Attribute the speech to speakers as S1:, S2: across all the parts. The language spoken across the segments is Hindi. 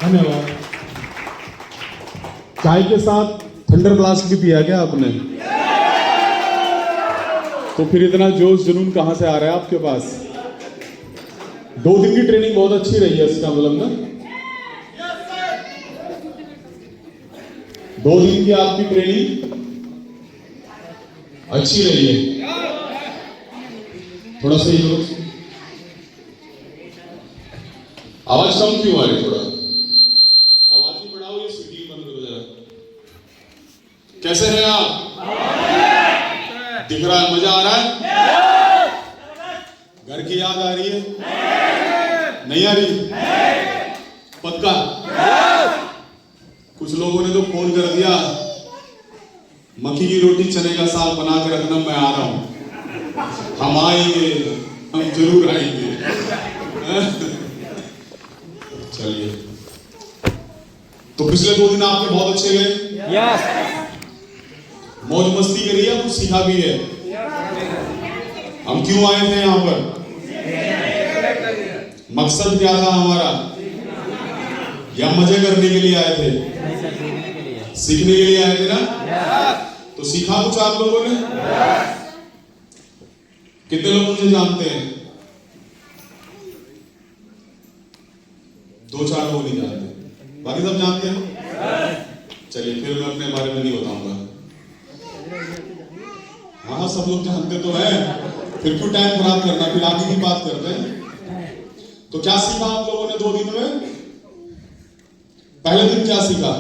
S1: धन्यवाद। चाय के साथ थंडर ब्लास्ट भी पिया क्या आपने? तो फिर इतना जोश जुनून कहां से आ रहा है आपके पास? 2 दिन की ट्रेनिंग बहुत अच्छी रही है इसका मतलब ना? 2 दिन की आपकी ट्रेनिंग अच्छी रही है। थोड़ा सही करो, आवाज कम क्यों आ रही? थोड़ा आवाज ही बढ़ाओ, ये सीटी बंद करो जरा। कैसे हैं आप? दिख रहा है? मजा आ रहा है? घर की याद आ रही है? नहीं आ रही? पक्का? कुछ लोगों ने तो फोन कर दिया, मक्की की रोटी चने का साग बना के रखना, मैं आ रहा हूं। हम आएंगे, हम जरूर आएंगे। चलिए, तो पिछले 2 दिन आपके बहुत अच्छे गए। मौज मस्ती करी है, कुछ सीखा भी है। हम क्यों आए थे यहाँ पर? मकसद क्या था हमारा? या मजे करने के लिए आए थे? सीखने के लिए आए थे ना? तो सीखा कुछ आप लोगों ने? कितने लोग मुझे जानते हैं? 2-4 लोग नहीं जानते, बाकी सब जानते हैं। चलिए, फिर मैं अपने बारे में नहीं बताऊंगा। हाँ, सब लोग जानते तो हैं, फिर क्यों टाइम खराब करना? फिर आगे की बात करते हैं। तो क्या सीखा आप लोगों ने 2 दिन में? पहले दिन क्या सीखा?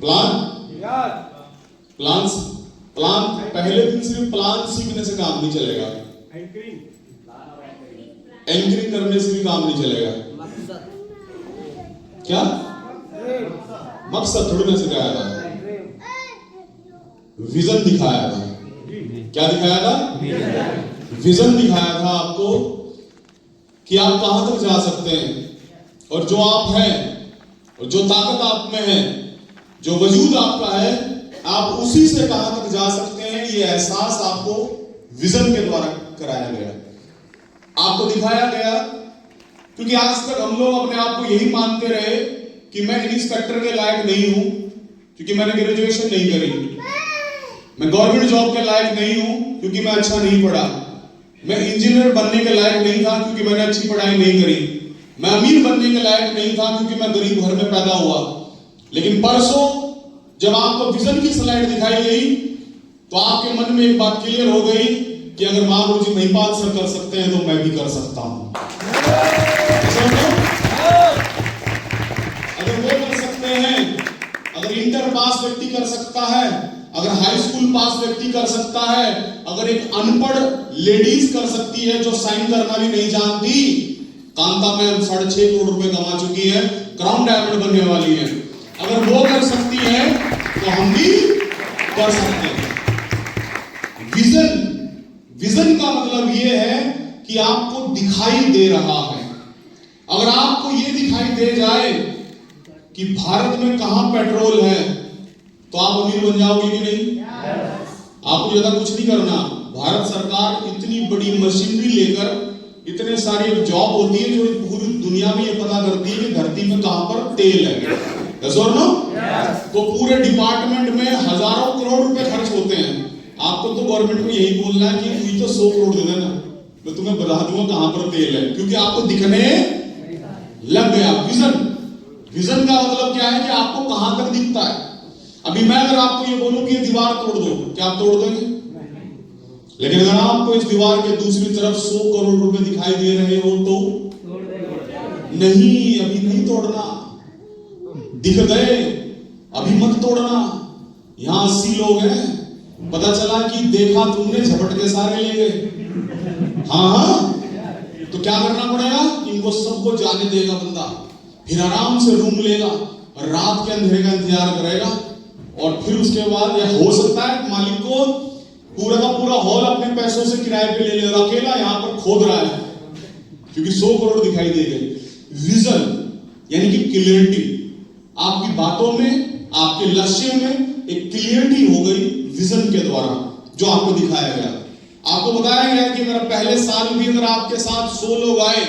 S1: प्लान। पहले दिन सिर्फ प्लान सीखने से काम नहीं चलेगा, एंकरिंग करने से भी काम नहीं चलेगा। क्या मकसद थोड़ी ना सिखाया था, विजन दिखाया था। क्या दिखाया था? विजन दिखाया था आपको कि आप कहां तक जा सकते हैं, और जो आप हैं और जो ताकत आप में है, जो वजूद आपका है, आप उसी से कहां तक जा सकते हैं, ये एहसास आपको विजन के द्वारा कराया गया, आपको दिखाया गया। क्योंकि आज तक हम लोग अपने आप को यही मानते रहे कि मैं इंस्पेक्टर के लायक नहीं हूं क्योंकि मैंने ग्रेजुएशन नहीं करी, मैं गवर्नमेंट जॉब के लायक नहीं हूं क्योंकि मैं अच्छा नहीं पढ़ा, मैं इंजीनियर बनने के लायक नहीं था क्योंकि मैंने अच्छी पढ़ाई नहीं करी, मैं अमीर बनने के लायक नहीं था क्योंकि मैं गरीब घर में पैदा हुआ। लेकिन परसों जब आपको विजन की स्लाइड दिखाई गई तो आपके मन में एक बात क्लियर हो गई कि अगर महागुरु जी महिपाल सर कर सकते हैं तो मैं भी कर सकता हूं। अगर वो कर सकते हैं, अगर इंटर पास व्यक्ति कर सकता है, अगर हाई स्कूल पास व्यक्ति कर सकता है, अगर एक अनपढ़ लेडीज कर सकती है जो साइन करना भी नहीं जानती, कांता में 6.5 करोड़ रुपए कमा चुकी है, क्राउन डायमंड बनने वाली है, अगर वो कर सकती है तो हम भी कर सकते हैं। विजन का मतलब यह है कि आपको दिखाई दे रहा है। अगर आपको यह दिखाई दे जाए कि भारत में कहां पेट्रोल है तो आप अमीर बन जाओगे कि नहीं? आपको ज्यादा कुछ नहीं करना। भारत सरकार इतनी बड़ी मशीनरी लेकर इतने सारी जॉब होती है जो पूरी दुनिया में ये पता करती है कि धरती में कहां पर तेल है। yes or no? तो पूरे डिपार्टमेंट में हजारों करोड़ रुपए खर्च होते हैं। आपको तो गवर्नमेंट को यही बोलना है कि मुझे तो 100 करोड़ दे देना, मैं तुम्हें बता दूंगा कहां पर तेल है, क्योंकि आपको दिखने लग गया। विजन का मतलब क्या है कि आपको कहां तक दिखता है। अभी मैं अगर आपको ये बोलूं कि ये दीवार तोड़ दो, क्या आप तोड़ दोगे? लेकिन अगर आपको इस दीवार के दूसरी तरफ 100 करोड़ रुपए दिखाई दे रहे हो तो नहीं, अभी नहीं तोड़ना। दिख गए, अभी मत तोड़ना। यहां 80 लोग हैं, पता चला कि देखा तुमने, झपट के सारे ले गए। हाँ, तो क्या करना पड़ेगा? इनको सबको जाने देगा बंदा, फिर आराम से रूम लेगा और रात के अंधेरे का इंतजार करेगा, और फिर उसके बाद यह हो सकता है मालिक को पूरा का पूरा हॉल अपने पैसों से किराए पे ले लेगा, अकेला यहां पर खोद रहा है, क्योंकि 100 करोड़ दिखाई दे गए। विजन यानी कि क्लियरिटी, आपकी बातों में, आपके लक्ष्य में एक क्लियरिटी हो गई विजन के द्वारा, जो आपको दिखाया गया। आपको बताया गया कि अगर पहले साल भी अगर आपके साथ 100 लोग आए,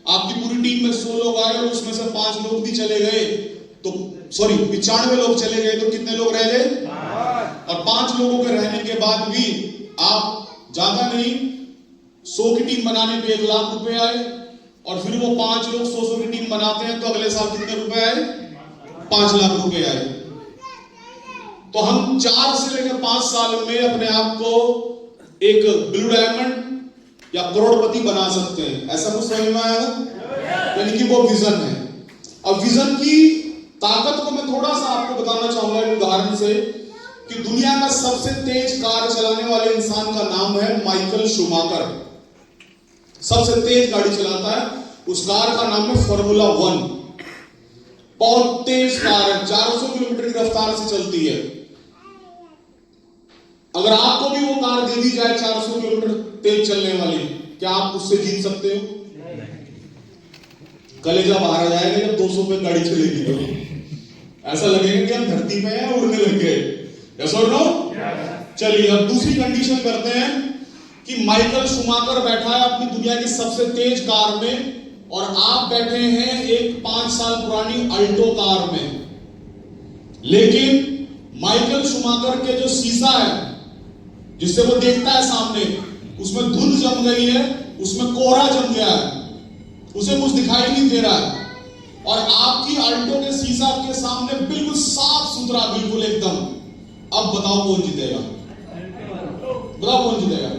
S1: आपकी पूरी टीम में 100 लोग आए और उसमें से 5 लोग भी चले गए, तो 95 लोग चले गए, तो कितने लोग रह गए? और 5 लोगों के रहने के बाद भी आप ज्यादा नहीं 100 की टीम बनाने पे 1 लाख रुपए आए, और फिर वो 5 लोग 100 की टीम बनाते हैं, तो अगले साल कितने रुपए आए? 5 लाख रुपए आए। तो हम 4 से लेकर 5 साल में अपने आप को एक ब्लू डायमंड या करोड़पति बना सकते हैं। ऐसा कुछ समझ में आया? यानी कि वो विजन है। अब विजन की ताकत को मैं थोड़ा सा आपको बताना चाहूंगा एक उदाहरण से, कि दुनिया का सबसे तेज कार चलाने वाले इंसान का नाम है माइकल शूमाकर। सबसे तेज गाड़ी चलाता है, उस कार का नाम है फॉर्मूला 1। बहुत तेज कार है, 400 किलोमीटर की रफ्तार से चलती है। अगर आपको भी वो कार दे दी जाए 400 किलोमीटर तेज चलने वाली, क्या आप उससे जीत सकते हो? कलेजा बाहर आ जाएगा जब 200 पे गाड़ी चलेगी, तो ऐसा लगेगा कि हम धरती पे हैं, उड़ने लग गए। यस और नो? चलिए अब दूसरी कंडीशन करते हैं कि माइकल शूमाकर बैठा है अपनी दुनिया की सबसे तेज कार में, और आप बैठे हैं एक 5 साल पुरानी अल्टो कार में। लेकिन माइकल शूमाकर के जो शीशा है जिससे वो देखता है सामने, उसमें धुंध जम गई है, उसमें कोहरा जम गया है, उसे कुछ दिखाई नहीं दे रहा है। और आपकी अल्टो के शीशा के सामने बिल्कुल साफ सुथरा, बिल्कुल एकदम। अब बताओ कौन जीतेगा? बताओ कौन जीतेगा?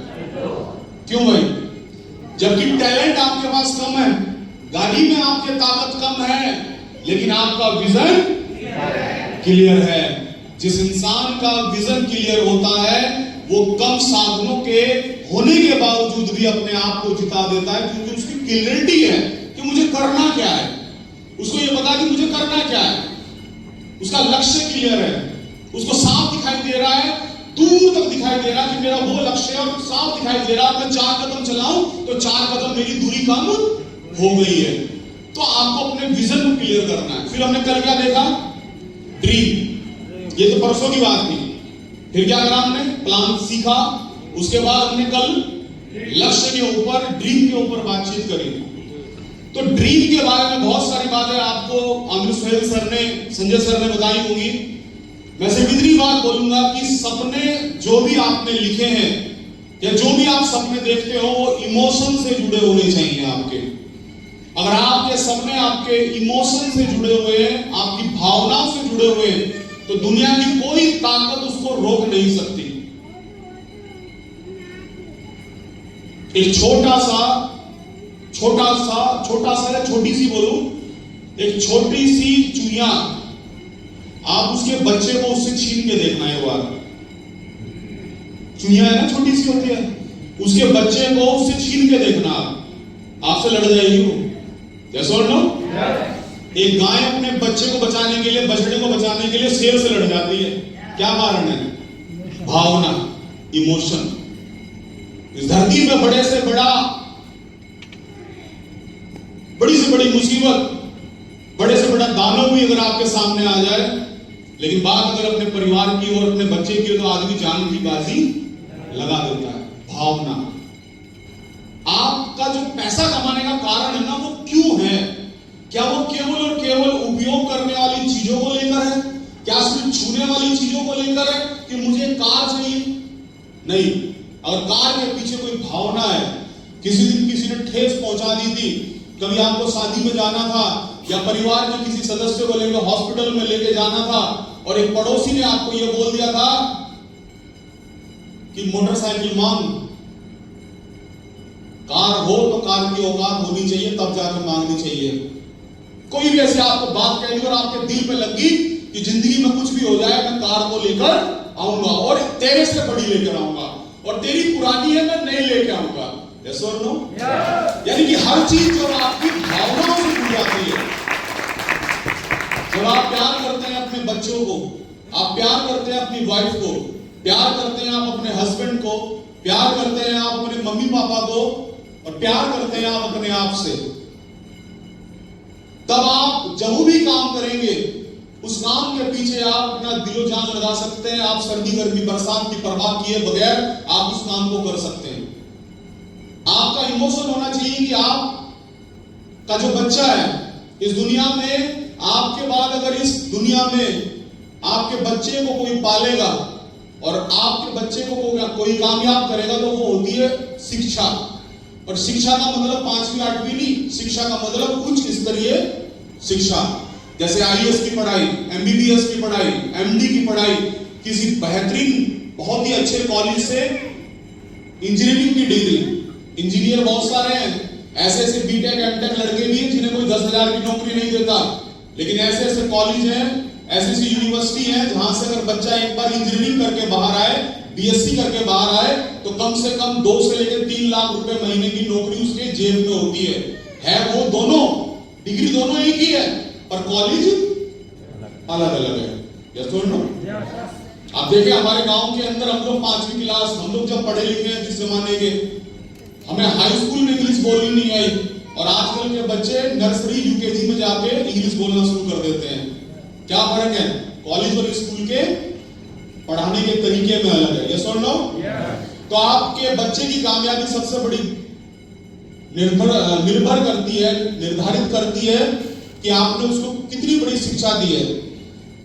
S1: क्यों भाई? जबकि टैलेंट आपके पास कम है, गाड़ी में आपकी ताकत कम है, लेकिन आपका विजन क्लियर है। जिस इंसान का विजन क्लियर होता है वो कम साधनों के होने के बावजूद भी अपने आप को जिता देता है, क्योंकि उसकी क्लियरिटी है कि मुझे करना क्या है। उसको ये पता कि मुझे करना क्या है, उसका लक्ष्य क्लियर है, उसको साफ दिखाई दे रहा है, दूर तक दिखाई दे रहा है कि मेरा वो लक्ष्य है, और साफ दिखाई दे रहा है। मैं 4 कदम चलाऊं तो 4 कदम मेरी दूरी कम हो गई है। तो आपको अपने विजन को क्लियर करना है। फिर हमने कल क्या देखा? ड्रीम। ये तो परसों की बात थी। फिर क्या करा हमने? प्लान सीखा। उसके बाद हमने कल लक्ष्य के ऊपर, ड्रीम के ऊपर बातचीत करी। तो ड्रीम के बारे में बहुत सारी बातें आपको आमिर सुहेल सर ने, संजय सर ने बताई होंगी। मैं सिर्फ इतनी बात बोलूंगा कि सपने जो भी आपने लिखे हैं या जो भी आप सपने देखते हो वो इमोशन से जुड़े होने चाहिए आपके। अगर आपके सपने आपके इमोशन से जुड़े हुए हैं, आपकी भावनाओं से जुड़े हुए हैं, तो दुनिया की कोई ताकत उसको रोक नहीं सकती। एक छोटा सा या छोटी सी बोलूं, एक छोटी सी चुईया, आप उसके बच्चे को उससे छीन के देखना है। बार चुईया है ना, छोटी सी होती है, उसके बच्चे को उससे छीन के देखना, आपसे लड़ जाएगी वो। यस और नो? एक गाय अपने बच्चे को बचाने के लिए, बछड़े को बचाने के लिए शेर से लड़ जाती है। क्या कारण है? भावना, इमोशन। इस धरती में बड़े से बड़ा, बड़ी से बड़ी मुसीबत, बड़े से बड़ा दानव भी अगर आपके सामने आ जाए, लेकिन बात अगर अपने परिवार की और अपने बच्चे की, तो आदमी जान की बाजी लगा देता है। भावना। आपका जो पैसा कमाने का कारण है ना, वो क्यों है? क्या वो केवल और केवल उपयोग करने वाली चीजों को लेकर है? क्या सिर्फ छूने वाली चीजों को लेकर है कि मुझे कार चाहिए? नहीं। अगर कार के पीछे कोई भावना है, किसी दिन किसी ने ठेस पहुंचा दी थी, कभी आपको शादी में जाना था या परिवार के किसी सदस्य को लेकर हॉस्पिटल में लेके जाना था, और एक पड़ोसी ने आपको यह बोल दिया था कि मोटरसाइकिल मांग, कार हो तो कार की औकात होनी चाहिए, तब जाकर मांगनी चाहिए। कोई भी ऐसी आपको बात कह दी और आपके दिल पे लगी कि जिंदगी में कुछ भी हो जाए मैं कार को लेकर आऊंगा और तेरे से बड़ी लेकर आऊंगा, और तेरी पुरानी है मैं नई लेकर आऊंगा। यस और नो? यानी कि हर चीज जो आपकी भावनाओं से जुड़ जाती है। जब आप प्यार करते हैं अपने बच्चों को, आप प्यार करते हैं अपनी वाइफ को, प्यार करते हैं आप अपने हस्बैंड को, प्यार करते हैं आप अपने मम्मी पापा को, और प्यार करते हैं आप अपने आप से, तब आप जब भी काम करेंगे उस काम के पीछे आप अपना दिलो जान लगा सकते हैं। आप सर्दी गर्मी बरसात की परवाह किए बगैर आप उस काम को कर सकते हैं। आपका इमोशन होना चाहिए कि आप का जो बच्चा है इस दुनिया में, आपके बाद अगर इस दुनिया में आपके बच्चे को कोई पालेगा और आपके बच्चे को कोई कामयाब करेगा तो वो होती है शिक्षा। और शिक्षा का मतलब 5वीं 8वीं नहीं, शिक्षा का मतलब उच्च स्तरीय शिक्षा, जैसे IAS की पढ़ाई, MBBS की पढ़ाई, MD की पढ़ाई, किसी बेहतरीन बहुत ही अच्छे कॉलेज से इंजीनियरिंग की डिग्री। इंजीनियर बहुत सारे हैं, ऐसे ऐसे बीटेक एमटेक लड़के भी हैं जिन्हें कोई 10,000 की नौकरी नहीं देता, लेकिन ऐसे ऐसे कॉलेज हैं, ऐसी ऐसी यूनिवर्सिटी है जहां से अगर बच्चा एक बार इंजीनियरिंग करके बाहर आए, BSc करके बाहर आए, तो कम से कम 2 से लेकर 3 लाख रुपए महीने की नौकरी उसके जेब में होती है वो दोनों डिग्री दोनों एक ही है, पर कॉलेज अलग अलग है। यस और नो? आप देखिए हमारे गांव के अंदर हम लोग 5वीं क्लास, हम लोग जब पढ़े लिखे हैं जिस जमाने के, हमें हाई स्कूल में इंग्लिश बोलनी नहीं आई, और आजकल के बच्चे नर्सरी UKG में जाके इंग्लिश बोलना शुरू कर देते हैं। क्या फर्क है? कॉलेज और स्कूल के पढ़ाने के तरीके में अलग है। यस और नो? तो आपके बच्चे की कामयाबी सबसे बड़ी निर्भर करती है, निर्धारित करती है कि आपने उसको कितनी बड़ी शिक्षा दी है।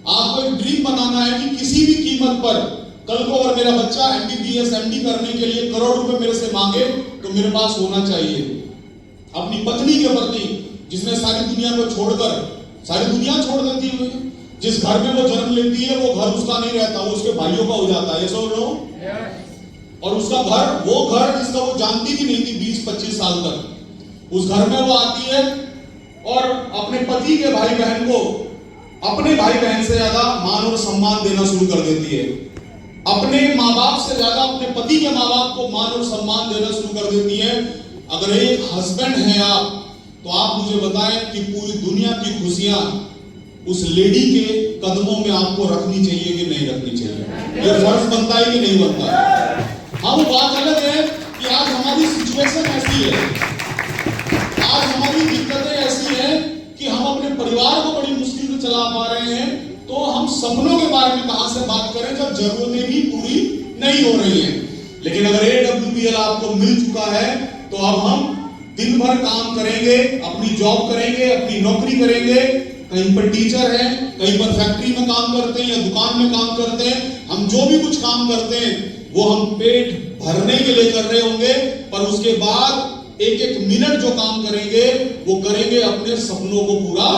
S1: आपको एक ड्रीम बनाना है कि किसी भी कीमत पर कल को अगर मेरा बच्चा MBBS MD करने के लिए करोड़ रुपए मेरे से मांगे तो मेरे पास होना चाहिए। अपनी पत्नी के प्रति, जिसने सारी दुनिया को छोड़कर, सारी दुनिया छोड़ देती है, जिस घर में वो जन्म लेती है वो घर उसका नहीं रहता, वो उसके भाइयों का हो जाता है। ये सुन लो। और उसका घर, वो घर जिसका वो जानती भी नहीं थी 20-25 साल तक, उस घर में वो आती है और अपने पति के भाई बहन को अपने भाई बहन से ज्यादा मान और सम्मान देना शुरू कर देती है। अपने माँ बाप से ज्यादा अपने पति के माँ बाप को मान और सम्मान देना शुरू कर देती है। अगर एक हस्बैंड है आप, तो आप मुझे बताएं कि पूरी दुनिया की खुशियां उस लेडी के कदमों में आपको रखनी चाहिए कि नहीं रखनी चाहिए? ये फर्ज बनता है कि नहीं बनता? हाँ, वो बात अलग है कि आज हमारी सिचुएशन ऐसी है, आज हमारी दिक्कतें ऐसी हैं कि हम अपने परिवार को बड़ी मुश्किल से चला पा रहे हैं, तो हम सपनों के बारे में कहां से बात करें जब जरूरतें भी पूरी नहीं हो रही हैं। लेकिन अगर AWPL आपको मिल चुका है तो अब हम दिन भर काम करेंगे, अपनी जॉब करेंगे, अपनी नौकरी करेंगे, कहीं पर टीचर हैं, कहीं पर फैक्ट्री में काम करते हैं या दुकान में काम करते हैं, हम जो भी कुछ काम करते हैं वो हम पेट भरने के लिए कर रहे होंगे, पर उसके बाद एक एक मिनट जो काम करेंगे वो करेंगे अपने सपनों को पूरा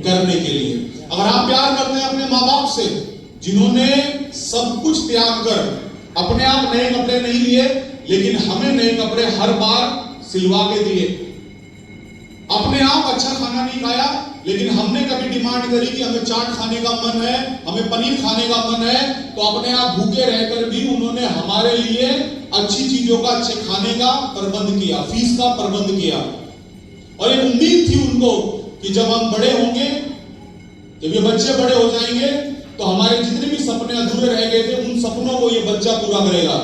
S1: करने के लिए। अगर आप प्यार करते हैं अपने माँ बाप से, जिन्होंने सब कुछ त्याग कर अपने आप नए कपड़े नहीं लिए, लेकिन हमें नए कपड़े हर बार सिलवा के दिए, अपने आप अच्छा खाना नहीं खाया, लेकिन हमने कभी डिमांड करी कि हमें चाट खाने का मन है, हमें पनीर खाने का मन है, तो अपने आप भूखे रहकर भी उन्होंने हमारे लिए अच्छी चीजों का, अच्छे खाने का प्रबंध किया, फीस का प्रबंध किया। और एक उम्मीद थी उनको कि जब हम बड़े होंगे, जब ये बच्चे बड़े हो जाएंगे, तो हमारे जितने भी सपने अधूरे रह गए थे उन सपनों को ये बच्चा पूरा करेगा।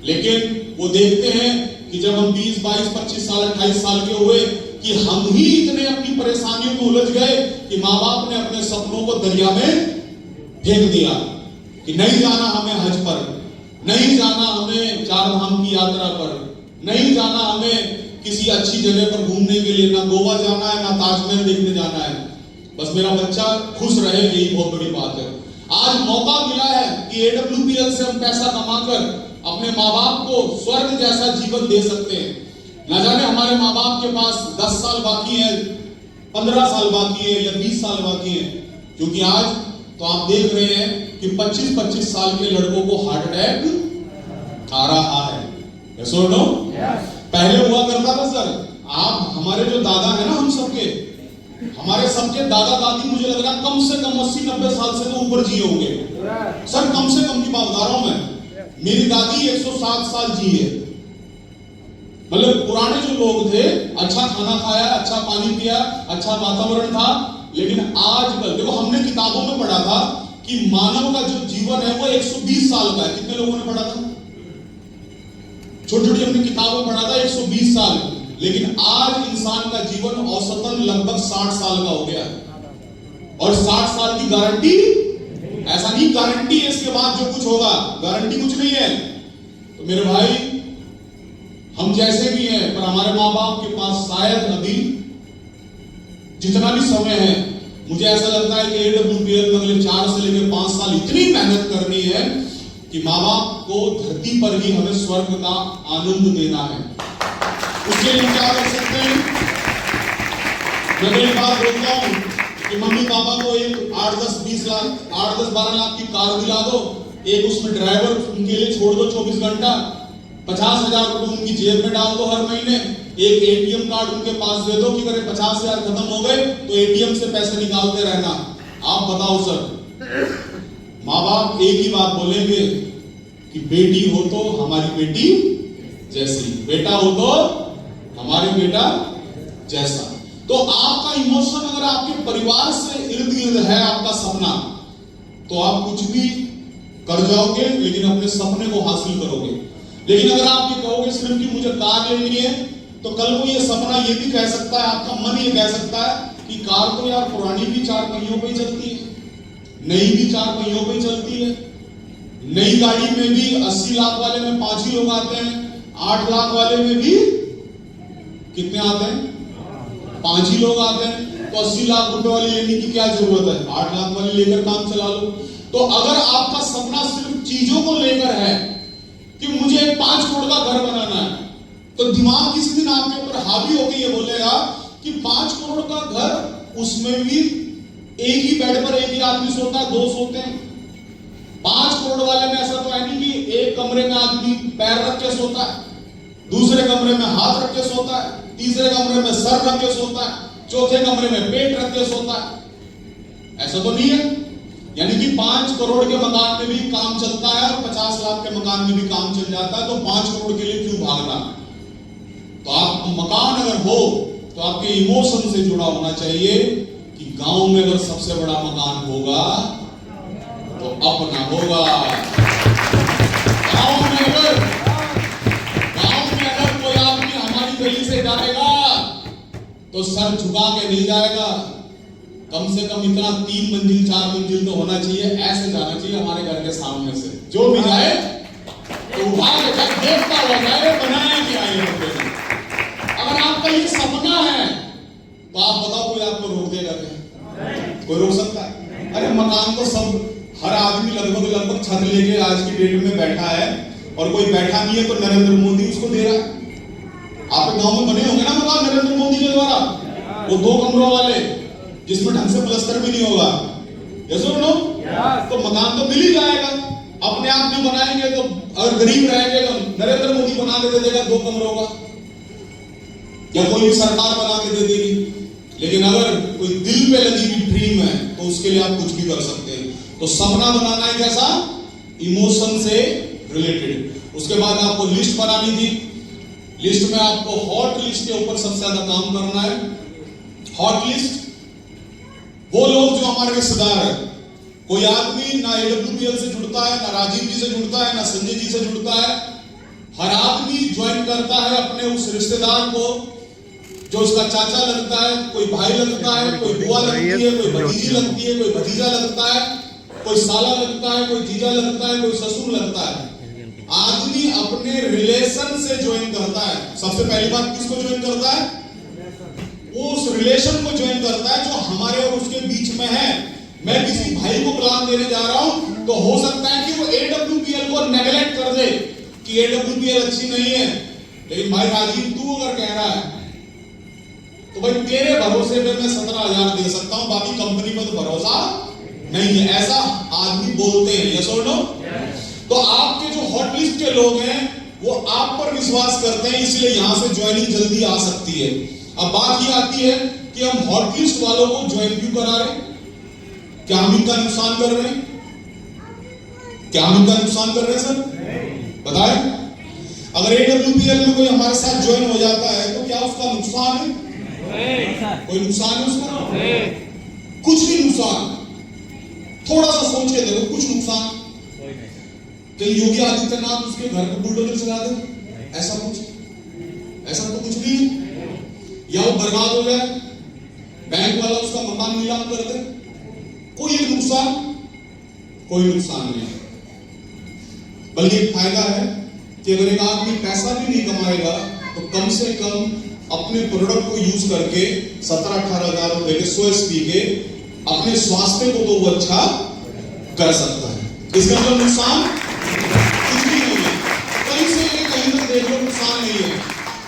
S1: लेकिन वो देखते हैं कि जब हम 20, 22, 25 साल, 28 साल के हुए कि हम ही इतने अपनी परेशानियों में उलझ गए कि माँ बाप ने अपने सपनों को दरिया में फेंक दिया कि नहीं जाना हमें हज पर, नहीं जाना हमें 4 धाम की यात्रा पर, नहीं जाना हमें किसी अच्छी जगह पर घूमने के लिए, ना गोवा जाना है, ना ताजमहल देखने जाना है, बस मेरा बच्चा खुश रहे, यही बहुत बड़ी बात है। आज मौका मिला है कि AWPL से हम पैसा कमाकर अपने माँ बाप को स्वर्ग जैसा जीवन दे सकते हैं। ना जाने हमारे माँ बाप के पास 10 साल बाकी है, 15 साल बाकी है या 20 साल बाकी है, क्योंकि आज तो आप देख रहे हैं कि 25-25 साल के लड़कों को हार्ट अटैक आ रहा है। Yes or no? पहले हुआ करता था सर, आप हमारे जो दादा है ना, हम सबके, हमारे सबके दादा दादी मुझे लग रहा है कम से कम 80-90 साल से तो ऊपर जिए होंगे सर, कम से कम की बात बता रहा हूं मैं। मेरी दादी 107 साल जी है। मतलब पुराने जो लोग थे, अच्छा खाना खाया, अच्छा पानी पिया, अच्छा वातावरण था। लेकिन आजकल देखो, हमने किताबों में पढ़ा था कि मानव का जो जीवन है वो 120 साल का है। कितने लोगों ने पढ़ा था? छोटी छोटी हमने किताबों में पढ़ा था 120 साल। लेकिन आज इंसान का जीवन औसतन लगभग 60 साल का हो गया। और 60 साल की गारंटी, ऐसा नहीं गारंटी है इसके बाद जो कुछ होगा, गारंटी कुछ नहीं है। तो मेरे भाई, हम जैसे भी हैं, पर हमारे माँ बाप के पास शायद अभी जितना भी समय है, मुझे ऐसा लगता है कि AWPL में अगले 4 से लेकर 5 साल इतनी मेहनत करनी है कि माँ बाप को धरती पर ही हमें स्वर्ग का आनंद देना है। उसके लिए क्या कर सकते हैं? मैं कई बार बोलता हूं कि मम्मी पापा को एक 8-10-12 लाख की कार दिला दो, एक उसमें ड्राइवर उनके लिए छोड़ दो 24 घंटा, 50,000 रुपए उनकी जेब में डाल दो हर महीने, एक ATM कार्ड उनके पास दे दो कि अगर 50,000 खत्म हो गए तो ATM से पैसे निकालते रहना। आप बताओ सर, माँ बाप एक ही बात बोलेंगे कि बेटी हो तो हमारी बेटी जैसी, बेटा हो तो हमारे बेटा जैसा। तो आपका इमोशन अगर आपके परिवार से इर्द गिर्द है, आपका सपना, तो आप कुछ भी कर जाओगे, लेकिन अपने सपने को हासिल करोगे। लेकिन अगर आप ये कहोगे सिर्फ कि मुझे कार लेनी है, तो कल को ये सपना ये भी कह सकता है, आपका मन ये कह सकता है कि कार तो यार पुरानी भी 4 पहियों पे ही चलती है, नई भी 4 पहियों पे ही चलती है। नई गाड़ी में भी 80 लाख वाले में 5 ही लोग आते हैं, 8 लाख वाले में भी कितने आते हैं? 5 ही लोग आते हैं। तो 80 लाख रुपए वाली लेने की क्या जरूरत है? 8 लाख वाली लेकर काम चला लो। तो अगर आपका सपना सिर्फ चीजों को लेकर है कि मुझे 5 करोड़ का घर बनाना है, तो दिमाग किसी दिन आपके ऊपर हावी होकर ये बोलेगा कि 5 करोड़ का घर, उसमें भी एक ही बेड पर एक ही आदमी सोता है, 2 सोते हैं। 5 करोड़ वाले में ऐसा तो है नहीं कि एक कमरे में आदमी पैर रख के सोता है, दूसरे कमरे में हाथ रख के सोता है, तीसरे कमरे में सर रख के सोता है, चौथे कमरे में पेट रख के सोता है। ऐसा तो नहीं है। यानी कि 5 करोड़ के मकान में भी काम चलता है और 50 लाख के मकान में भी काम चल जाता है। तो 5 करोड़ के लिए क्यों भागना? तो आप मकान अगर हो तो आपके इमोशन से जुड़ा होना चाहिए कि गांव में अगर सबसे बड़ा मकान होगा तो अपना होगा। गांव में अगर कोई आदमी हमारी गली से जाएगा तो सर झुका के नहीं जाएगा, कम से कम इतना 3 मंजिल 4 मंजिल तो होना चाहिए, ऐसे जाना चाहिए हमारे घर के सामने से। जो भी जाए तो उठा के जाए, देखता हुआ जाए बनाया क्या है बंदे ने। अगर आपका ये सपना है तो आप बताओ कोई आपको रोक देगा क्या? कोई रोक सकता है? अरे मकान तो सब, हर आदमी लगभग छत लेके आज की डेट में बैठा है, और कोई बैठा नहीं है तो नरेंद्र मोदी उसको दे रहा है। आपके गांव में बने होंगे ना मकान नरेंद्र मोदी के द्वारा, वो 2 कमरों वाले जिसमें ढंग से प्लस्तर भी नहीं होगा। यस और नो? तो मकान तो मिल ही जाएगा। अपने आप नहीं बनाएंगे तो, अगर गरीब रहेंगे तो नरेंद्र मोदी बना के दे देगा 2 कमरों का, या कोई भी सरकार बना के दे देगी। लेकिन अगर कोई दिल पे लगी हुई ड्रीम है तो उसके लिए आप कुछ भी कर सकते हैं। तो सपना बनाना है कैसा? इमोशन से रिलेटेड। उसके बाद आपको लिस्ट बनानी थी। लिस्ट में आपको हॉट लिस्ट के ऊपर सबसे ज्यादा काम करना है। हॉट लिस्ट, वो लोग जो हमारे रिश्तेदार है। कोई आदमी ना AWPL से जुड़ता है, ना राजीव जी से जुड़ता है, ना संजय जी से जुड़ता है। हर आदमी ज्वाइन करता है अपने उस रिश्तेदार को जो उसका चाचा लगता है, कोई भाई लगता है, कोई बुआ लगती है, कोई भतीजी लगती है, कोई भतीजा लगता है, कोई साला लगता है, कोई जीजा लगता है, कोई ससुर लगता है। आदमी अपने रिलेशन से ज्वाइन करता है। सबसे पहली बात किसको ज्वाइन करता है? उस रिलेशन को ज्वाइन करता है जो हमारे और उसके बीच में है। मैं किसी भाई को गुलाम देने जा रहा हूं तो हो सकता है कि वो AWPL को नेगलेक्ट कर दे कि AWPL अच्छी नहीं है, लेकिन भाई राजीव तू अगर कह रहा है तो भाई तेरे भरोसे पे मैं 17,000 दे सकता हूं, बाकी कंपनी में तो भरोसा नहीं है। ऐसा आदमी बोलते हैं। यस और नो? तो आपके जो हॉट लिस्ट के लोग हैं वो आप पर विश्वास करते हैं, इसलिए यहां से ज्वाइनिंग जल्दी आ सकती है। अब बात ये आती है कि हम हॉटलिस्ट वालों को ज्वाइन क्यों करा रहे हैं? क्या हम इनका नुकसान कर रहे हैं? क्या हम इनका नुकसान कर रहे हैं सर? बताएं। अगर AWPL में कोई हमारे साथ ज्वाइन हो जाता है तो क्या उसका नुकसान है? कोई नुकसान है उसका? कुछ भी नुकसान। थोड़ा सा सोच के देखो, कुछ नुकसान। कहीं योगी आदित्यनाथ उसके घर पर बुलडोजर चला दे? ऐसा तो कुछ नहीं है। या वो बर्बाद हो जाए, बैंक वाला उसका मकान नीलाम कर दे, कोई एक नुकसान? कोई नुकसान नहीं है। बल्कि एक फायदा है कि अगर एक आदमी पैसा भी नहीं कमाएगा तो कम से कम अपने प्रोडक्ट को यूज करके 17-18 हजार रुपए के 100 SP के अपने स्वास्थ्य को तो वो अच्छा कर सकता है। इसका मतलब नुकसान कुछ भी नहीं है। कहीं से कहीं तक देख लो, नुकसान नहीं है।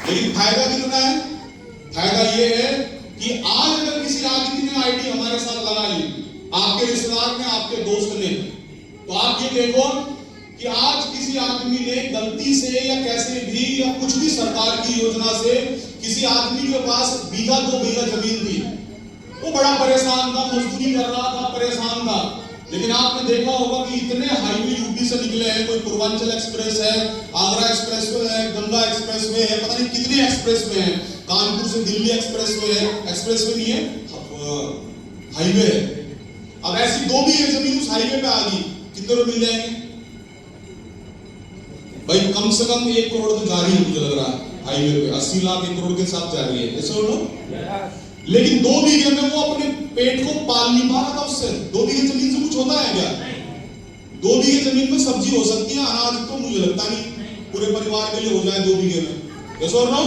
S1: लेकिन फायदा कितना है? फायदा ये है कि आज अगर किसी आदमी ने आईडी हमारे साथ लगा ली, आपके रिश्तेदार ने, आपके दोस्त ने, तो आप ये देखो कि आज किसी आदमी ने गलती से या कैसे भी या कुछ भी सरकार की योजना से किसी आदमी के पास 1-2 बीघा जमीन थी, वो बड़ा परेशान था, मजदूरी कर रहा था, परेशान था। लेकिन आपने देखा होगा कि इतने हाईवे यूपी से निकले हैं, कोई पूर्वांचल एक्सप्रेस है, आगरा एक्सप्रेसवे है, गंगा एक्सप्रेसवे है, पता नहीं कितने एक्सप्रेसवे हैं, कानपुर से दिल्ली एक्सप्रेसवे है, एक्सप्रेसवे नहीं है, हाईवे है। अब ऐसी 2 बीघे जमीन उस हाईवे पे आ गई, कितने रुपए मिल जाएंगे भाई? कम से कम 1 करोड़ तो जा रही है, मुझे लग रहा है हाईवे पे 80 लाख 1 करोड़ के साथ जा रही है, ऐसे बोलो। लेकिन 2 बीघे में वो अपने पेट को पाल नहीं पा रहा था उससे। 2 बीघे जमीन से कुछ होता है क्या? 2 बीघे जमीन में सब्जी हो सकती है, अनाज तो मुझे लगता नहीं पूरे परिवार के लिए हो जाए 2 बीघे में। यस और नो?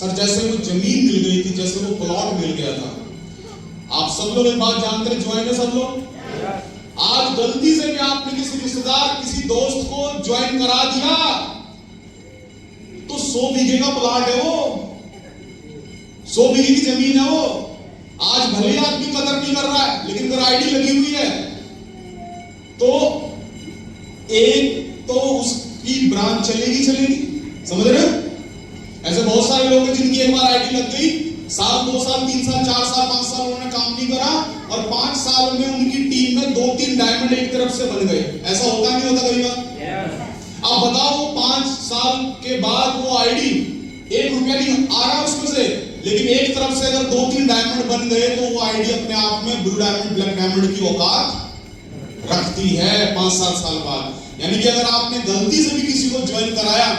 S1: सर जैसे वो जमीन मिल गई थी, जैसे वो प्लॉट मिल गया था। आप सब लोग एक बात जानते हैं, ज्वाइन है सब लोग। आज गलती से भी आपने किसी रिश्तेदार, किसी दोस्त को ज्वाइन करा दिया तो 100 बीघे का प्लॉट है वो, 100 बीघे की जमीन है वो। आज भले आदमी कदर नहीं कर रहा है, लेकिन अगर आईडी लगी हुई है तो एक तो उसकी ब्रांच चलेगी। समझ रहे हो? ऐसे बहुत सारे लोग हैं जिनकी एक बार आईडी लग गई, साल 2 साल 3 साल 4 साल 5 साल उन्होंने काम नहीं करा और 5 साल में उनकी टीम में 2-3 डायमंड एक तरफ से बन गए। ऐसा होता नहीं होता कई बार? अब बताओ, वो 5 साल के बाद वो आईडी 1 रुपया नहीं आ रहा उसमें से, लेकिन एक तरफ से अगर 2-3 डायमंड बन गए तो वो आईडी अपने आप में ब्लू डायमंड, ब्लैक डायमंड की औकात रखती है 5-7 साल बाद। यानी कि अगर आपने गलती से भी किसी को ज्वाइन कराया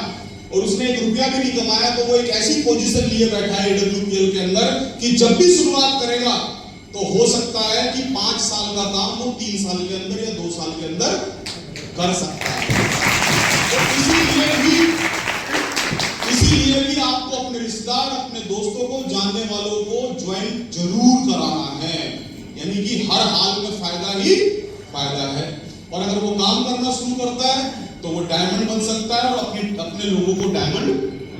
S1: और उसने 1 रुपया भी नहीं कमाया तो वो एक ऐसी पोजीशन लिए बैठा है AWPL के अंदर कि जब भी शुरुआत करेगा तो हो सकता है कि 5 साल का काम वो 3 साल के अंदर या 2 साल के अंदर कर सकता है। तो इसीलिए भी आपको अपने रिश्तेदार, अपने दोस्तों को, जानने वालों को ज्वाइन जरूर कराना है। यानी कि हर हाल में फायदा ही फायदा है। और अगर वो काम करना शुरू करता है तो वो डायमंड बन सकता है और अपने लोगों को डायमंड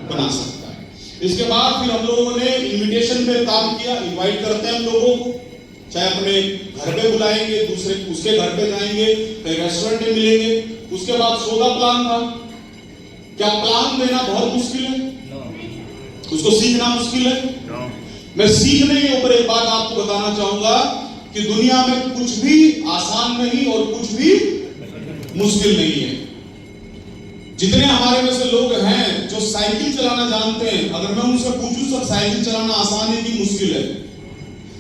S1: बना सकता है। इसके बाद फिर हम लोगों ने इनविटेशन पे काम किया। इनवाइट करते हैं हम लोगों को, चाहे अपने घर पे बुलाएंगे, दूसरे उसके घर पे जाएंगे, कहीं रेस्टोरेंट में मिलेंगे। उसके बाद 100 का प्लान था। क्या प्लान देना बहुत मुश्किल है? उसको सीखना मुश्किल है? मैं सीखने के ऊपर एक बात आपको बताना चाहूंगा कि दुनिया में कुछ भी आसान नहीं और कुछ भी मुश्किल नहीं है। जितने हमारे में से लोग हैं जो साइकिल चलाना जानते हैं, अगर मैं उनसे पूछूं सर साइकिल चलाना आसान है कि मुश्किल है,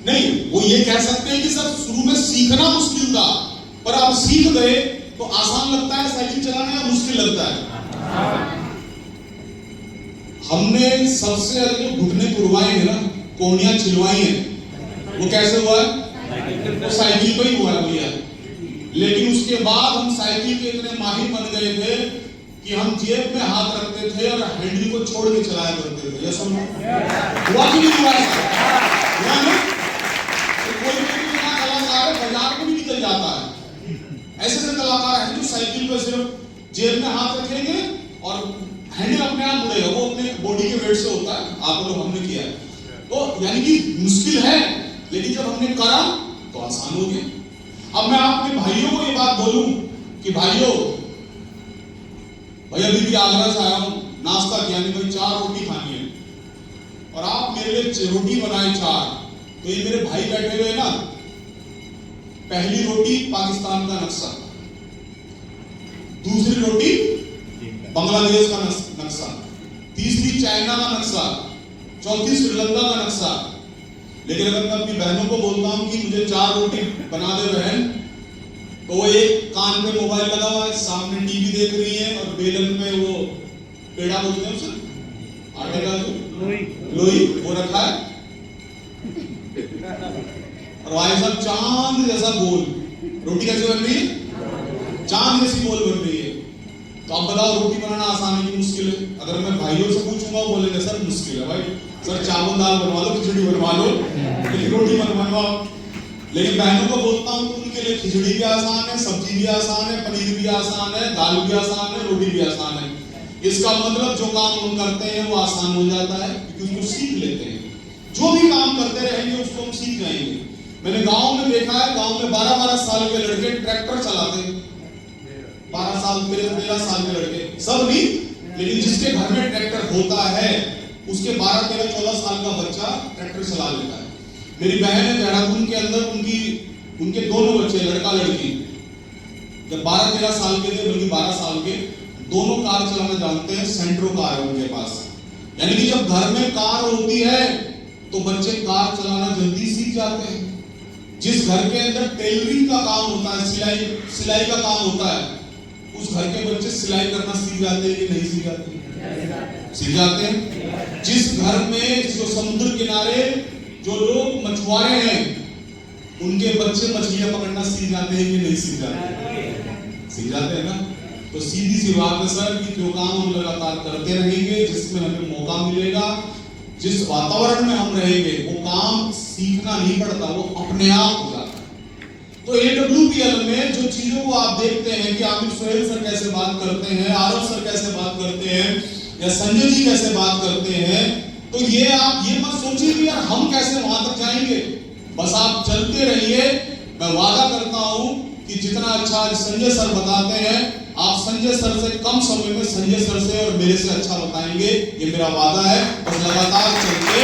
S1: नहीं, वो ये कह सकते हैं कि सर शुरू में सीखना मुश्किल था, पर आप सीख गए तो आसान लगता है साइकिल चलाना या मुश्किल लगता है? हमने सबसे अधिक घुटने तुड़वाए हैं ना, कोहनियां छिलवाई हैं, वो कैसे हुआ है? वो साइकिल पे ही हुआ है भैया। लेकिन उसके बाद हम साइकिल के इतने माहिर बन गए थे कि हम जेब में हाथ रखते थे और हैंडल को छोड़ के चलाया करते थे। ये सुनो, हुआ कि नहीं हुआ? हुआ ना? तो कोई कलाकार है बाजार में भी निकल जाता है। ऐसे ऐसे कलाकार हैं जो साइकिल पे सिर्फ जेब में हाथ रखेंगे और हैंडल अपने आप मुड़ेगा, वो अपने बॉडी के वेट से होता है। आप लोग हमने किया है, तो यानी कि मुश्किल है, लेकिन जब हमने करा तो आसान हो गया। अब मैं अपने भाइयों को ये बात बोलूं कि भाइयों, भाई अभी भी आगरा से आया हूं, नाश्ता किया नहीं भाई, 4 रोटी खानी है और आप मेरे लिए रोटी बनाए 4, तो ये मेरे भाई बैठे हुए ना, पहली रोटी पाकिस्तान का नक्शा, दूसरी रोटी बांग्लादेश का नक्शा, तीसरी चाइना का नक्शा, चौथी श्रीलंका का नक्शा। लेकिन अगर मैं अपनी बहनों को बोलता हूं कि मुझे 4 रोटी बना दे बहन, तो वो एक कान पे मोबाइल लगा हुआ है, सामने टीवी देख रही है और बेलन में वो पेड़ा बोलते हैं उसे, आटे का जो लोई वो रखा है और भाई साहब चांद जैसा गोल रोटी कैसे बन रही है, चांद जैसी गोल बन रही है। तो आप बताओ रोटी बनाना आसान है कि मुश्किल है? अगर मैं भाइयों से पूछूंगा बोलेंगे सर मुश्किल है भाई, सर चावल दाल बनवा लो, खिचड़ी बनवा लो, लेकिन रोटी मत बनवाओ। लेकिन बहनों को बोलता हूं तो उनके लिए खिचड़ी भी आसान है, सब्जी भी आसान है, पनीर भी आसान है, दाल भी आसान है, रोटी भी आसान है। इसका मतलब जो काम हम करते हैं वो आसान हो जाता है क्योंकि उसको सीख लेते हैं। जो भी काम करते रहेंगे उसको हम सीख जाएंगे। मैंने गांव में देखा है, गांव में 12-12 साल के लड़के ट्रैक्टर चलाते हैं, 12 साल 13 साल के लड़के, सब नहीं, लेकिन जिसके घर में ट्रैक्टर होता है उसके 12-13-14 साल का बच्चा ट्रैक्टर चला लेता है। मेरी बहन है देहरादून के अंदर, उनके दोनों बच्चे लड़का लड़की जब 12-13 साल के थे, बल्कि 12 साल के, दोनों कार चलाना जानते हैं, सेंट्रो कार है उनके पास। यानी कि जब घर में कार होती है तो बच्चे कार चलाना जल्दी सीख जाते हैं। जिस घर के अंदर टेलरिंग का काम होता है, सिलाई का काम होता है, उस घर के बच्चे सिलाई करना सीख जाते हैं कि नहीं सीख जाते? सीख जाते हैं। जिस घर में जो समुद्र किनारे जो लोग मछुआरे हैं, उनके बच्चे मछलियां पकड़ना सीख जाते हैं कि नहीं सीख जाते? सीख जाते हैं ना। तो सीधी सी बात है सर कि जो काम हम लगातार करते रहेंगे, जिसमें हमें मौका मिलेगा, जिस वातावरण में हम रहेंगे, वो काम सीखना नहीं पड़ता, वो अपने आप हो जाता है। तो AWPL में जो चीजों को आप देखते हैं कि आमिर सुहेल सर कैसे बात करते हैं, आरव सर कैसे बात करते हैं, या संजय जी कैसे बात करते हैं, तो ये आप ये मत सोचिए कि यार हम कैसे वहां तक जाएंगे। बस आप चलते रहिए। मैं वादा करता हूं कि जितना अच्छा संजय सर बताते हैं, आप संजय सर से कम समय में संजय सर से और मेरे से अच्छा बताएंगे, ये मेरा वादा है। बस लगातार चलते